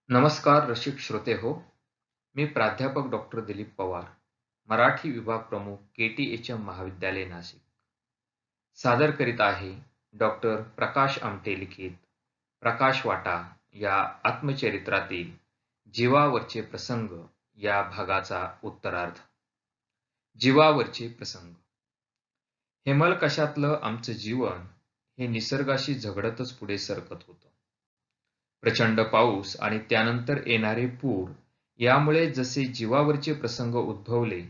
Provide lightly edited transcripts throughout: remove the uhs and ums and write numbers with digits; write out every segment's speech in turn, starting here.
नमस्कार रसिक श्रोते हो. मी प्राध्यापक डॉक्टर दिलीप पवार, मराठी विभाग प्रमुख KTHM महाविद्यालय नाशिक. सादर करीत आहे डॉक्टर प्रकाश आमटे लिखित प्रकाश वाटा या आत्मचरित्रातील जीवावरचे प्रसंग या भागाचा उत्तरार्ध. जीवावरचे प्रसंग. हेमलकशातलं आमचं जीवन हे निसर्गाशी झगडतच पुढे सरकत होतं. प्रचंड पाऊस आणि त्यानंतर येणारे पूर यामुळे जसे जीवावरचे प्रसंग उद्भवले,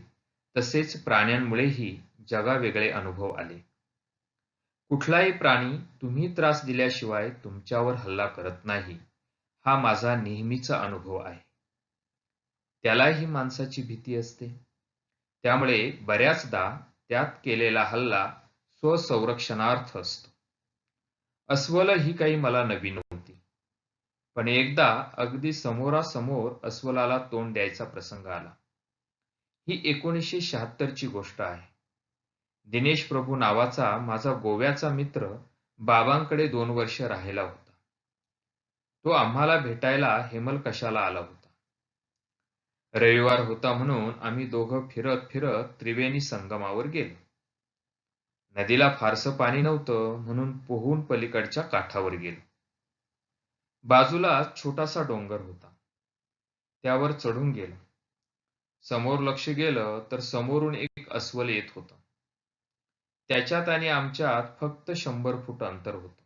तसेच प्राण्यांमुळेही जगावेगळे अनुभव आले. कुठलाही प्राणी तुम्ही त्रास दिल्याशिवाय तुमच्यावर हल्ला करत नाही, हा माझा नेहमीचा अनुभव आहे. त्यालाही माणसाची भीती असते. त्यामुळे बऱ्याचदा त्यात केलेला हल्ला स्वसंरक्षणार्थ असतो. अस्वल ही काही मला नवी नव्हती. पण एकदा अगदी समोरासमोर अस्वलाला तोंड द्यायचा प्रसंग आला. ही 1976 ची गोष्ट आहे. दिनेश प्रभू नावाचा माझा गोव्याचा मित्र बाबांकडे 2 वर्ष राहायला होता. तो आम्हाला भेटायला हेमलकशाला आला होता. रविवार होता म्हणून आम्ही दोघं फिरत फिरत त्रिवेणी संगमावर गेलो. नदीला फारसं पाणी नव्हतं म्हणून पोहून पलीकडच्या काठावर गेलो. बाजूला छोटासा डोंगर होता. त्यावर चढून गेलो. समोर लक्ष गेलं तर समोरून एक अस्वल येत होतं. त्याच्यात आणि आमच्यात फक्त 100 फूट अंतर होतं.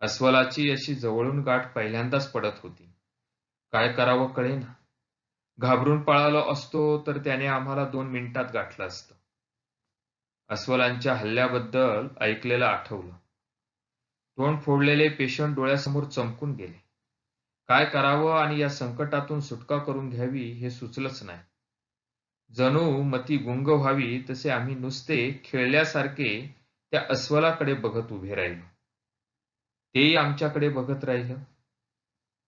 अस्वलाची अशी जवळून गाठ पहिल्यांदाच पडत होती. काय करावं कळेना. घाबरून पळालो असतो तर त्याने आम्हाला 2 मिनिटात गाठलं असतं. अस्वलांच्या हल्ल्याबद्दल ऐकलेलं आठवलं. तोंड फोडलेले पेशंट डोळ्यासमोर चमकून गेले. काय करावं आणि या संकटातून सुटका करून घ्यावी हे सुचलंच नाही. जणू मती गुंग व्हावी तसे आम्ही नुसते खेळल्यासारखे त्या अस्वलाकडे बघत उभे राहिलो. तेही आमच्याकडे बघत राहिलं.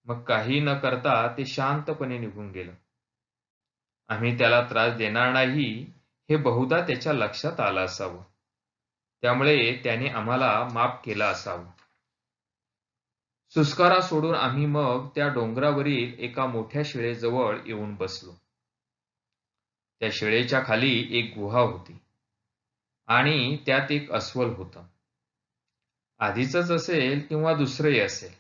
मग काही न करता ते शांतपणे निघून गेलं. आम्ही त्याला त्रास देणार नाही हे बहुधा त्याच्या लक्षात आलं असावं. त्यामुळे त्याने आम्हाला माफ केलं असावं. सुस्कारा सोडून आम्ही मग त्या डोंगरावरील एका मोठ्या शिळेजवळ येऊन बसलो. त्या शिळेच्या खाली एक गुहा होती आणि त्यात एक अस्वल होतं. आधीचंच असेल किंवा दुसरंही असेल.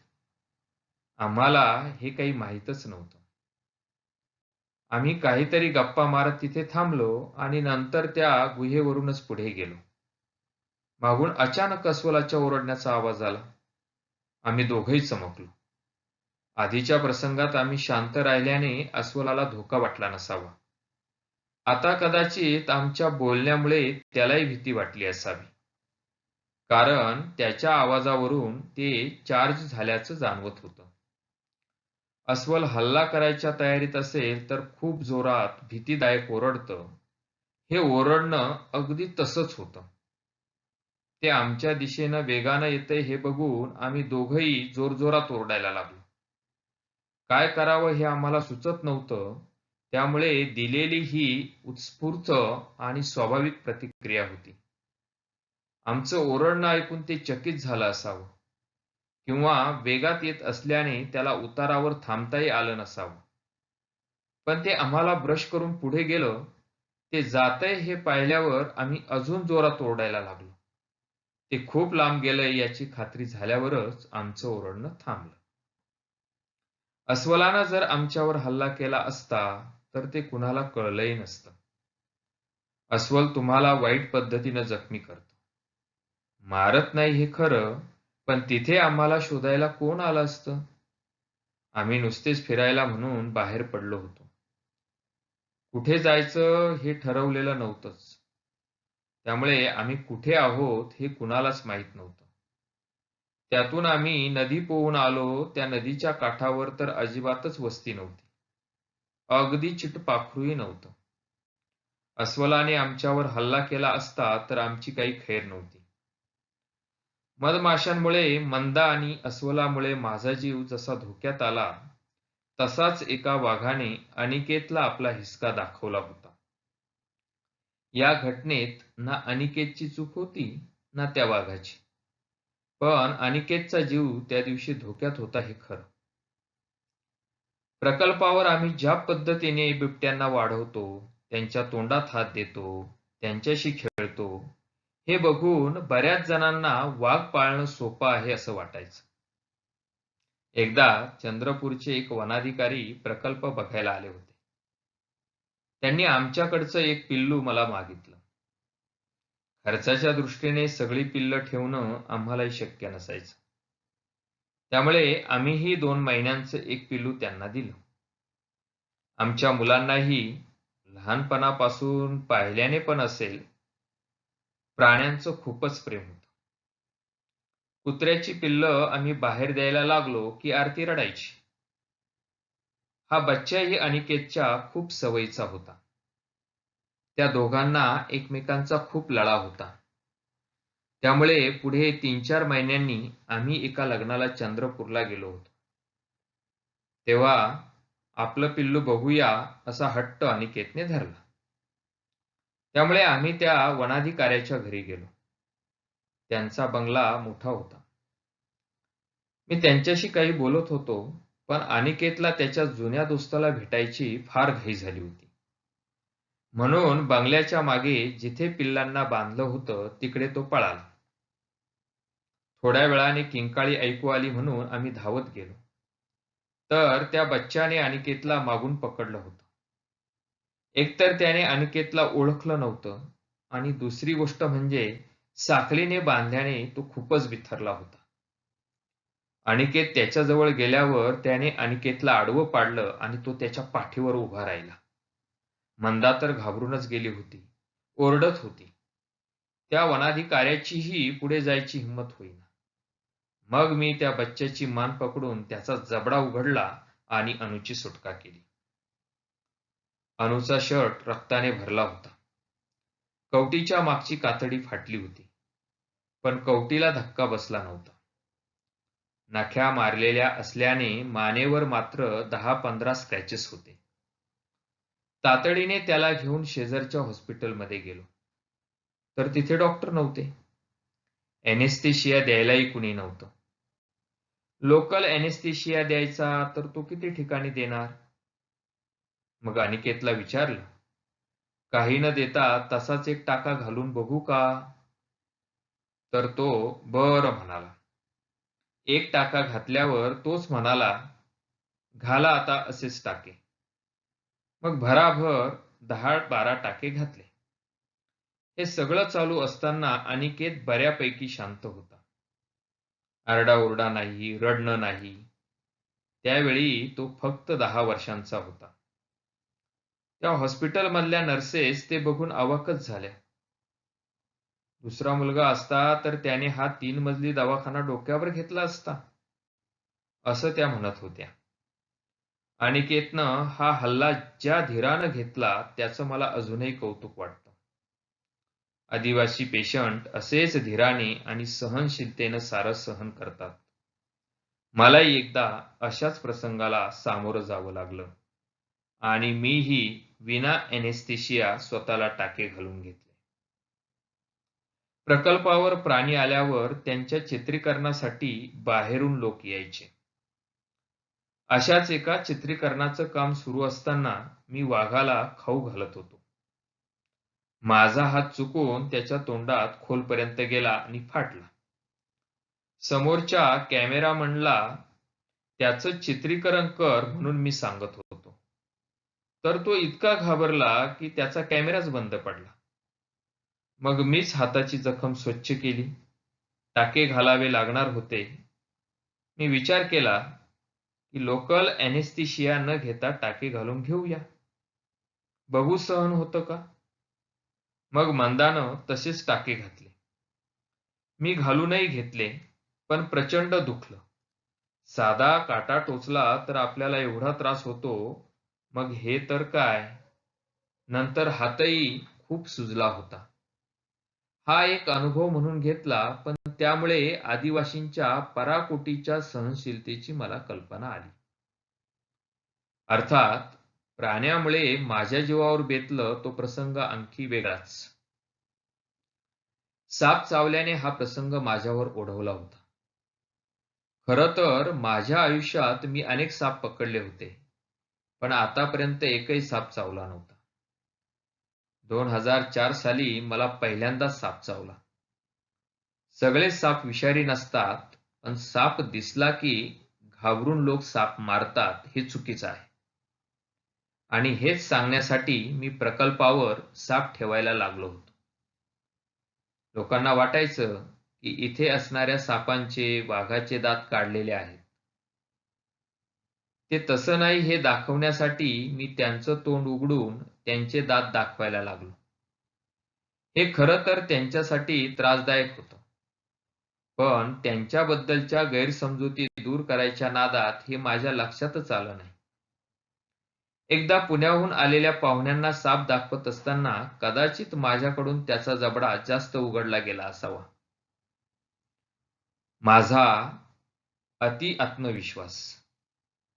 आम्हाला हे काही माहीतच नव्हतं. आम्ही काहीतरी गप्पा मारत तिथे थांबलो आणि नंतर त्या गुहेवरूनच पुढे गेलो. मागून अचानक अस्वलाच्या ओरडण्याचा आवाज आला. आम्ही दोघंही चमकलो. आधीच्या प्रसंगात आम्ही शांत राहिल्याने अस्वलाला धोका वाटला नसावा. आता कदाचित आमच्या बोलण्यामुळे त्यालाही भीती वाटली असावी. कारण त्याच्या आवाजावरून ते चार्ज झाल्याचं जाणवत होतं. अस्वल हल्ला करायच्या तयारीत असेल तर खूप जोरात भीतीदायक ओरडतं. हे ओरडणं अगदी तसंच होतं. ते आमच्या दिशेनं वेगानं येतंय हे बघून आम्ही दोघंही जोरजोरात ओरडायला लागलो. काय करावं हे आम्हाला सुचत नव्हतं. त्यामुळे दिलेली ही उत्स्फूर्त आणि स्वाभाविक प्रतिक्रिया होती. आमचं ओरडणं ऐकून ते चकित झालं असावं किंवा वेगात येत असल्याने त्याला उतारावर थांबताही आलं नसावं. पण ते आम्हाला ब्रश करून पुढे गेलं. ते जातंय हे पाहिल्यावर आम्ही अजून जोरात ओरडायला लागलो. ते खूप लांब गेलंय याची खात्री झाल्यावरच आमचं ओरडणं थांबलं. अस्वलानं जर आमच्यावर हल्ला केला असता तर ते कुणाला कळलंही नसतं. अस्वल तुम्हाला वाईट पद्धतीनं जखमी करतं. मारत नाही हे खरं, पण तिथे आम्हाला शोधायला कोण आलं असतं? आम्ही नुसतेच फिरायला म्हणून बाहेर पडलो होतो. कुठे जायचं हे ठरवलेलं नव्हतंच. त्यामुळे आम्ही कुठे आहोत हे कुणालाच माहीत नव्हतं. त्यातून आम्ही नदी पोहून आलो. त्या नदीच्या काठावर तर अजिबातच वस्ती नव्हती. अगदी चिटपाखरूही नव्हतं. अस्वलाने आमच्यावर हल्ला केला असता तर आमची काही खैर नव्हती. मधमाशांमुळे मंदा आणि अस्वलामुळे माझा जीव जसा धोक्यात आला, तसाच एका वाघाने अनिकेतला आपला हिसका दाखवला होता. या घटनेत ना अनिकेतची चूक होती ना त्या वाघाची. पण अनिकेतचा जीव त्या दिवशी धोक्यात होता हे खरं. प्रकल्पावर आम्ही ज्या पद्धतीने बिबट्यांना वाढवतो, त्यांच्या तोंडात हात देतो, त्यांच्याशी खेळतो, हे बघून बऱ्याच जणांना वाघ पाळणं सोपं आहे असं वाटायचं. एकदा चंद्रपूरचे एक वनाधिकारी प्रकल्प बघायला आले होते. त्यांनी आमच्याकडचं एक पिल्लू मला मागितलं. खर्चाच्या दृष्टीने सगळी पिल्लं ठेवणं आम्हालाही शक्य नसायचं. त्यामुळे आम्हीही 2 महिन्यांचं एक पिल्लू त्यांना दिलं. आमच्या मुलांनाही लहानपणापासून पाहिल्याने पण असेल, प्राण्यांचं खूपच प्रेम होतं. कुत्र्याची पिल्लं आम्ही बाहेर द्यायला लागलो की आरती रडायची. हा बच्चाही अनिकेतच्या खूप सवयीचा होता. त्या दोघांना एकमेकांचा खूप लळा होता. त्यामुळे पुढे 3-4 महिन्यांनी आम्ही एका लग्नाला चंद्रपूरला गेलो होतो. तेव्हा आपलं पिल्लू बघूया असा हट्ट अनिकेतने धरला. त्यामुळे आम्ही त्या वनाधिकाऱ्याच्या घरी गेलो. त्यांचा बंगला मोठा होता. मी त्यांच्याशी काही बोलत होतो, पण अनिकेतला त्याच्या जुन्या दोस्ताला भेटायची फार घाई झाली होती. म्हणून बंगल्याच्या मागे जिथे पिल्लांना बांधलं होतं तिकडे तो पळाला. थोड्या वेळाने किंकाळी ऐकू आली म्हणून आम्ही धावत गेलो. तर त्या बच्चाने अनिकेतला मागून पकडलं होतं. एकतर त्याने अनिकेतला ओळखलं नव्हतं आणि दुसरी गोष्ट म्हणजे साखळीने बांधल्याने तो खूपच बिथरला होता. अनिकेत त्याच्याजवळ गेल्यावर त्याने अनिकेतला आडवं पाडलं आणि तो त्याच्या पाठीवर उभा राहिला. मंदा तर घाबरूनच गेली होती. ओरडत होती. त्या वनाधिकाऱ्याचीही पुढे जायची हिंमत होईना. मग मी त्या बच्च्याची मान पकडून त्याचा जबडा उघडला आणि अनुची सुटका केली. अनुचा शर्ट रक्ताने भरला होता. कवटीच्या मागची कातडी फाटली होती, पण कवटीला धक्का बसला नव्हता. नख्या मारलेल्या असल्याने मानेवर मात्र 10-15 स्क्रॅचेस होते. तातडीने त्याला घेऊन शेजारच्या हॉस्पिटलमध्ये गेलो, तर तिथे डॉक्टर नव्हते. एनेस्थेशिया द्यायलाही कुणी नव्हतं. लोकल एनेस्थेशिया द्यायचा तर तो किती ठिकाणी देणार? मग अनिकेतला विचारलं, काही न देता तसाच एक टाका घालून बघू का? तर तो बरं म्हणाला. एक टाका घातल्यावर तोच म्हणाला, घाला आता असेच टाके. मग भराभर 10-12 टाके घातले. हे सगळं चालू असताना अनिकेत बऱ्यापैकी शांत होता. आरडाओरडा नाही, रडणं नाही. त्यावेळी तो फक्त 10 वर्षांचा होता. त्या हॉस्पिटलमधल्या नर्सेस ते बघून अवाकच झाल्या. दुसरा मुलगा असता तर त्याने हा 3 मजली दवाखाना डोक्यावर घेतला असता, असं त्या म्हणत होत्या. अनिकेतनं हा हल्ला ज्या धीरानं घेतला त्याचं मला अजूनही कौतुक वाटतं. आदिवासी पेशंट असेच धीराने आणि सहनशीलतेनं सारं सहन करतात. मलाही एकदा अशाच प्रसंगाला सामोरं जावं लागलं आणि मीही विना एनेस्थेशिया स्वतःला टाके घालून घेतले. प्रकल्पावर प्राणी आल्यावर त्यांच्या चित्रीकरणासाठी बाहेरून लोक यायचे. अशाच एका चित्रीकरणाचं काम सुरू असताना मी वाघाला खाऊ घालत होतो. माझा हात चुकून त्याच्या तोंडात खोलपर्यंत गेला आणि फाटला. समोरच्या कॅमेरामनला त्याचं चित्रीकरण कर म्हणून मी सांगत होतो, तर तो इतका घाबरला की त्याचा कॅमेराच बंद पडला. मग मीच हाताची जखम स्वच्छ केली. टाके घालावे लागणार होते. मी विचार केला की लोकल एनेस्थेशिया न घेता टाके घालून घेऊया. बघू सहन होतं का? मग मंदानं तसेच टाके घातले. मी घालूनही घेतले, पण प्रचंड दुखलं. साधा काटा टोचला तर आपल्याला एवढा त्रास होतो, मग हे तर काय. नंतर हातही खूप सुजला होता. हा एक अनुभव म्हणून घेतला, पण त्यामुळे आदिवासींच्या पराकोटीच्या सहनशीलतेची मला कल्पना आली. अर्थात प्राण्यामुळे माझ्या जीवावर बेतलं तो प्रसंग आणखी वेगळाच. साप चावल्याने हा प्रसंग माझ्यावर ओढवला होता. खरं तर माझ्या आयुष्यात मी अनेक साप पकडले होते, पण आतापर्यंत एकही साप चावला नव्हता. 2004 साली मला पहिल्यांदाच साप चावला. सगळे साप विषारी नसतात, पण साप दिसला की घाबरून लोक साप मारतात हे चुकीचं आहे. आणि हेच सांगण्यासाठी मी प्रकल्पावर साप ठेवायला लागलो होतो. लोकांना वाटायचं की इथे असणाऱ्या सापांचे, वाघाचे दात काढलेले आहेत. ते तसं नाही हे दाखवण्यासाठी मी त्यांचं तोंड उघडून त्यांचे दात दाखवायला लागलो. हे खरं तर त्यांच्यासाठी त्रासदायक होतं. पण त्यांच्याबद्दलच्या गैरसमजुती दूर करायच्या नादात हे माझ्या लक्षातच आलं नाही. एकदा पुण्याहून आलेल्या पाहुण्यांना साप दाखवत असताना कदाचित माझ्याकडून त्याचा जबडा जास्त उघडला गेला असावा. माझा अति आत्मविश्वास.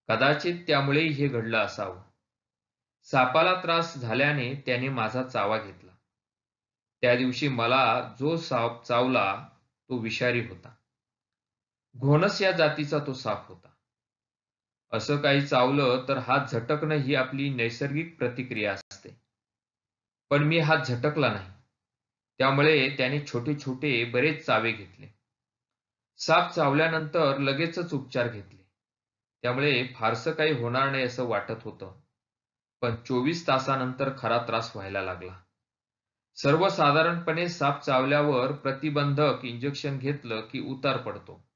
कदाचित त्यामुळेही हे घडलं असावं. सापाला त्रास झाल्याने त्याने माझा चावा घेतला. त्या दिवशी मला जो साप चावला तो विषारी होता. घोणस या जातीचा तो साप होता. असं काही चावलं तर हात झटकणं ही आपली नैसर्गिक प्रतिक्रिया असते. पण मी हात झटकला नाही. त्यामुळे त्याने छोटे छोटे बरेच चावे घेतले. साप चावल्यानंतर लगेचच उपचार घेतले. त्यामुळे फारसं काही होणार नाही असं वाटत होतं. पण 24 तासानंतर खरा त्रास व्हायला लागला. सर्वसाधारणपणे साप चावल्यावर प्रतिबंधक इंजेक्शन घेतलं की उतार पडतो.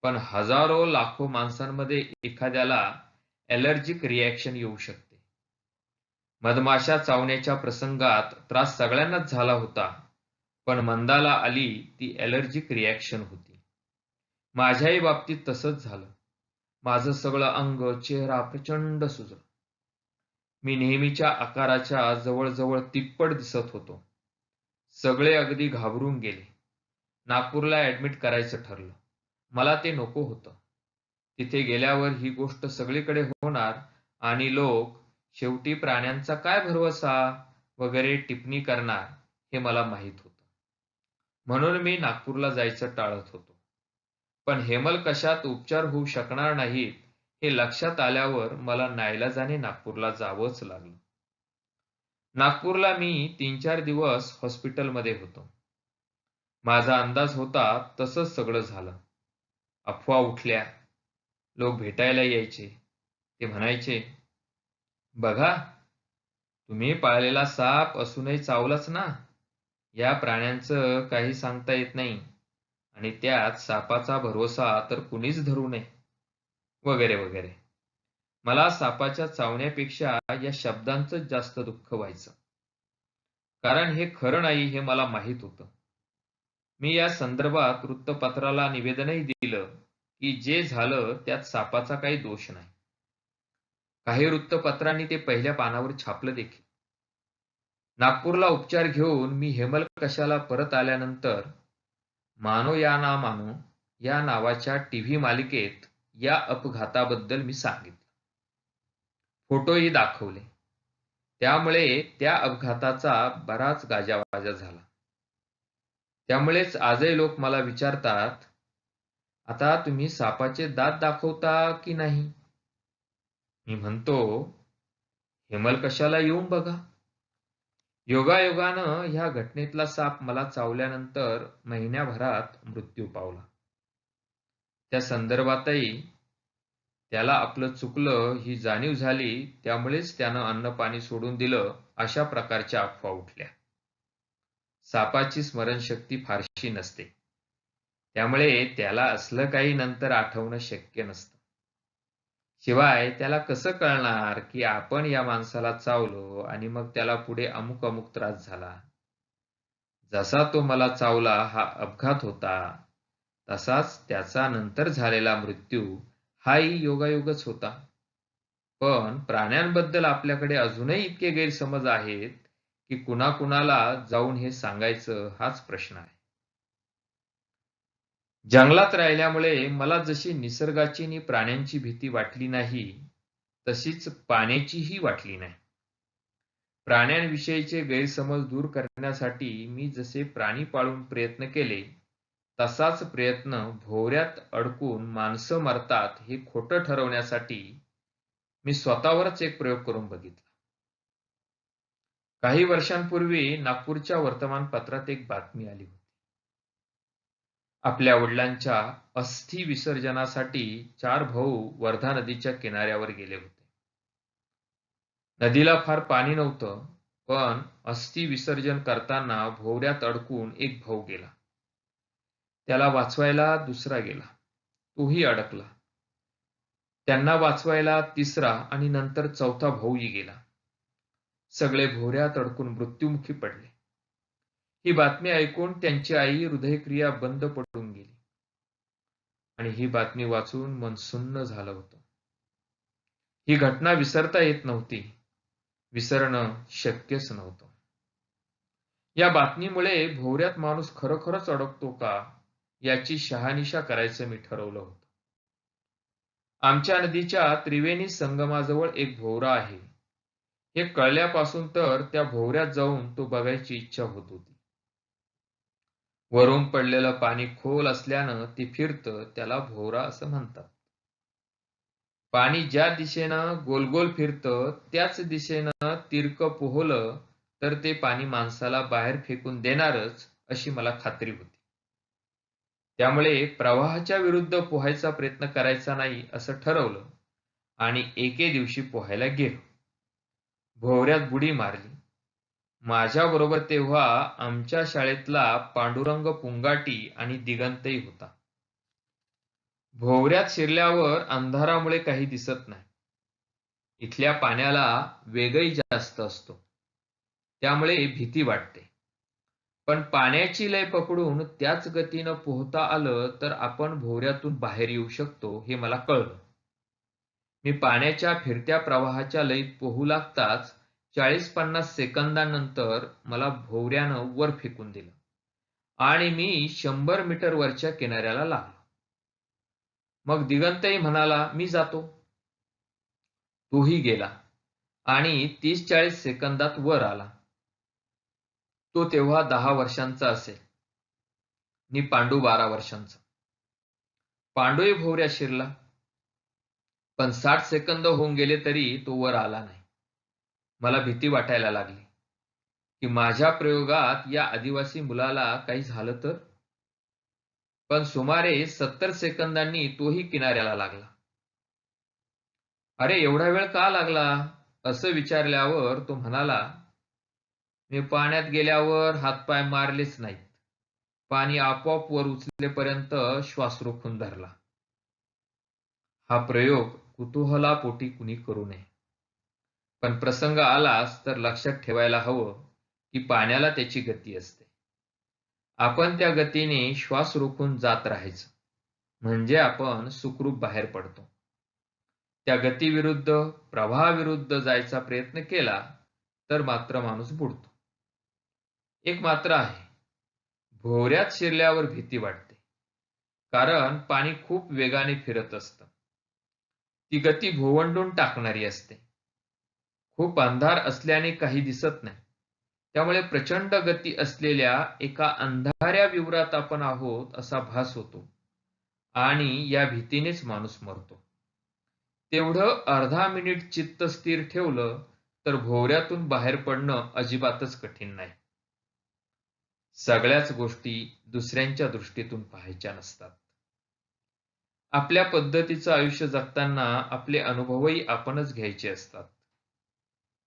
पण हजारो लाखो माणसांमध्ये एखाद्याला ॲलर्जिक रिॲक्शन येऊ शकते. मधमाशा चावण्याच्या प्रसंगात त्रास सगळ्यांनाच झाला होता, पण मंदाला आली ती ॲलर्जिक रिॲक्शन होती. माझ्याही बाबतीत तसंच झालं. माझं सगळं अंग, चेहरा प्रचंड सुजला. मी नेहमीच्या आकाराच्या जवळजवळ तिप्पट दिसत होतो. सगळे अगदी घाबरून गेले. नागपूरला ॲडमिट करायचं ठरलं. मला ते नको होतं. तिथे गेल्यावर ही गोष्ट सगळीकडे होणार आणि लोक शेवटी प्राण्यांचा काय भरवसा वगैरे टिप्पणी करणार हे मला माहीत होतं. म्हणून मी नागपूरला जायचं टाळत होतो. पण हेमलकशात उपचार होऊ शकणार नाहीत हे लक्षात आल्यावर मला नाईलाजाने नागपूरला जावंच लागलं. नागपूरला मी 3-4 दिवस हॉस्पिटलमध्ये होतो. माझा अंदाज होता तसंच सगळं झालं. अफवा उठल्या. लोक भेटायला यायचे. ते म्हणायचे, "बघा, तुम्ही पाळलेला साप असूनही चावलाच ना. या प्राण्यांचं काही सांगता येत नाही आणि त्यात सापाचा भरवसा तर कुणीच धरू नये." वगैरे वगैरे. मला सापाच्या चावण्यापेक्षा या शब्दांचंच जास्त दुःख व्हायचं. कारण हे खरं नाही हे मला माहीत होतं. मी या संदर्भात वृत्तपत्राला निवेदनही दिलं की जे झालं त्यात सापाचा काही दोष नाही. काही वृत्तपत्रांनी ते पहिल्या पानावर छापलं देखील. नागपूरला उपचार घेऊन मी हेमलकशाला परत आल्यानंतर मानो या ना मानो या नावाच्या टीव्ही मालिकेत या अपघाताबद्दल मी सांगितलं. फोटोही दाखवले. त्यामुळे त्या अपघाताचा बराच गाजावाजा झाला. त्यामुळेच आजही लोक मला विचारतात, "आता तुम्ही सापाचे दात दाखवता की नाही?" मी म्हणतो, "हेमलकशाला येऊन बघा." योगायोगानं ह्या घटनेतला साप मला चावल्यानंतर महिन्याभरात मृत्यू पावला. त्या संदर्भातही त्याला आपलं चुकलं ही जाणीव झाली, त्यामुळेच त्यानं अन्नपाणी सोडून दिलं अशा प्रकारच्या अफवा उठल्या. सापाची स्मरणशक्ती फारशी नसते. त्यामुळे त्याला असलं काही नंतर आठवणं शक्य नसतं. शिवाय त्याला कसं कळणार की आपण या माणसाला चावलो आणि मग त्याला पुढे अमुक अमुक त्रास झाला. जसा तो मला चावला हा अपघात होता, तसाच त्याचा नंतर झालेला मृत्यू हाही योगायोगच होता. पण प्राण्यांबद्दल आपल्याकडे अजूनही इतके गैरसमज आहेत की कुणाकुणाला जाऊन हे सांगायचं हाच प्रश्न आहे. जंगलात राहिल्यामुळे मला जशी निसर्गाची आणि प्राण्यांची भीती वाटली नाही, तशीच पाण्याचीही वाटली नाही. प्राण्यांविषयीचे गैरसमज दूर करण्यासाठी मी जसे प्राणी पाळून प्रयत्न केले, तसाच प्रयत्न भोवऱ्यात अडकून माणसं मरतात हे खोटं ठरवण्यासाठी मी स्वतःवरच एक प्रयोग करून बघितला. काही वर्षांपूर्वी नागपूरच्या वर्तमानपत्रात एक बातमी आली होती. आपल्या वडिलांच्या अस्थि विसर्जनासाठी 4 भाऊ वर्धा नदीच्या किनाऱ्यावर गेले होते. नदीला फार पाणी नव्हतं, पण अस्थि विसर्जन करताना भोवऱ्यात अडकून एक भाऊ गेला. त्याला वाचवायला दुसरा गेला. तोही अडकला. त्यांना वाचवायला तिसरा आणि नंतर चौथा भाऊही गेला. सगळे भोवऱ्यात अडकून मृत्युमुखी पडले. ही बातमी ऐकून त्यांची आई हृदयक्रिया बंद पडून गेली आणि ही बातमी वाचून मन सुन्न झालं होतं. ही घटना विसरता येत नव्हती. विसरणं शक्यच नव्हतं. या बातमीमुळे भोवऱ्यात माणूस खरोखरच अडकतो का याची शहानिशा करायचं मी ठरवलं होतं. आमच्या नदीच्या त्रिवेणी संगमाजवळ एक भोवरा आहे. हे कळल्यापासून तर त्या भोवऱ्यात जाऊन तो बघायची इच्छा होत होती. वरून पडलेलं पाणी खोल असल्यानं ते फिरतं, त्याला भोवरा असं म्हणतात. पाणी ज्या दिशेनं गोलगोल फिरतं त्याच दिशेनं तिरकं पोहलं तर ते पाणी माणसाला बाहेर फेकून देणारच अशी मला खात्री होती. त्यामुळे प्रवाहाच्या विरुद्ध पोहायचा प्रयत्न करायचा नाही असं ठरवलं आणि एके दिवशी पोहायला गेलो. भोवऱ्यात बुडी मारली. माझ्याबरोबर तेव्हा आमच्या शाळेतला पांडुरंग पुंगाटी आणि दिगंतही होता. भोवऱ्यात शिरल्यावर अंधारामुळे काही दिसत नाही. इथल्या पाण्याला वेगही जास्त असतो. त्यामुळे भीती वाटते. पण पाण्याची लय पकडून त्याच गतीनं पोहता आलं तर आपण भोवऱ्यातून बाहेर येऊ शकतो हे मला कळलं. मी पाण्याच्या फिरत्या प्रवाहाच्या लयीत पोहू लागताच 40-50 सेकंदानंतर मला भोवऱ्यानं वर फेकून दिलं आणि मी 100 मीटर वरच्या किनाऱ्याला लागलो. मग दिगंतही म्हणाला, "मी जातो." तोही गेला आणि 30-40 सेकंदात वर आला. तो तेव्हा 10 वर्षांचा असेल आणि पांडू 12 वर्षांचा. पांडूही भोवऱ्यात शिरला, पण 60 सेकंद होऊन गेले तरी तो वर आला नाही. मला भीती वाटायला लागली की माझ्या प्रयोगात या आदिवासी मुलाला काही झालं तर. पण सुमारे 70 सेकंदांनी तोही किनाऱ्याला लागला. "अरे, एवढा वेळ का लागला?" असं विचारल्यावर तो म्हणाला, "मी पाण्यात गेल्यावर हातपाय मारलेच नाहीत. पाणी आपोआप वर उचलेपर्यंत श्वास रोखून धरला." हा प्रयोग कुतूहलापोटी कुणी करू नये. पण प्रसंग आलाच तर लक्षात ठेवायला हवं की पाण्याला त्याची गती असते. आपण त्या गतीने श्वास रोखून जात राहायचं, म्हणजे आपण सुखरूप बाहेर पडतो. त्या गतीविरुद्ध, प्रवाहाविरुद्ध जायचा प्रयत्न केला तर मात्र माणूस बुडतो. एक मात्र आहे, भोवऱ्यात शिरल्यावर भीती वाटते. कारण पाणी खूप वेगाने फिरत असतं. ती गती भोवंडून टाकणारी असते. खूप अंधार असल्याने काही दिसत नाही. त्यामुळे प्रचंड गती असलेल्या एका अंधाऱ्या विवरात आपण आहोत असा भास होतो आणि या भीतीनेच माणूस मरतो. तेवढं अर्धा मिनिट चित्त स्थिर ठेवलं तर भोवऱ्यातून बाहेर पडणं अजिबातच कठीण नाही. सगळ्याच गोष्टी दुसऱ्यांच्या दृष्टीतून पाहायच्या नसतात. आपल्या पद्धतीचं आयुष्य जगताना आपले अनुभवही आपणच घ्यायचे असतात.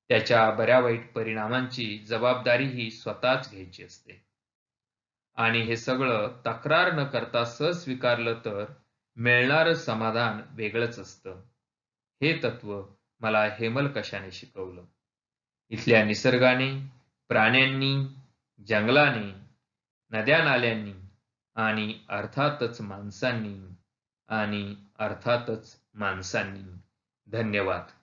त्याच्या बऱ्या वाईट परिणामांची जबाबदारीही स्वतःच घ्यायची असते. आणि हे सगळं तक्रार न करता सहज स्वीकारलं तर मिळणारं समाधान वेगळंच असतं. हे तत्व मला हेमलकशाने शिकवलं. इथल्या निसर्गाने, प्राण्यांनी, जंगलाने, नद्या-नाल्यांनी आणि अर्थातच माणसांनी धन्यवाद.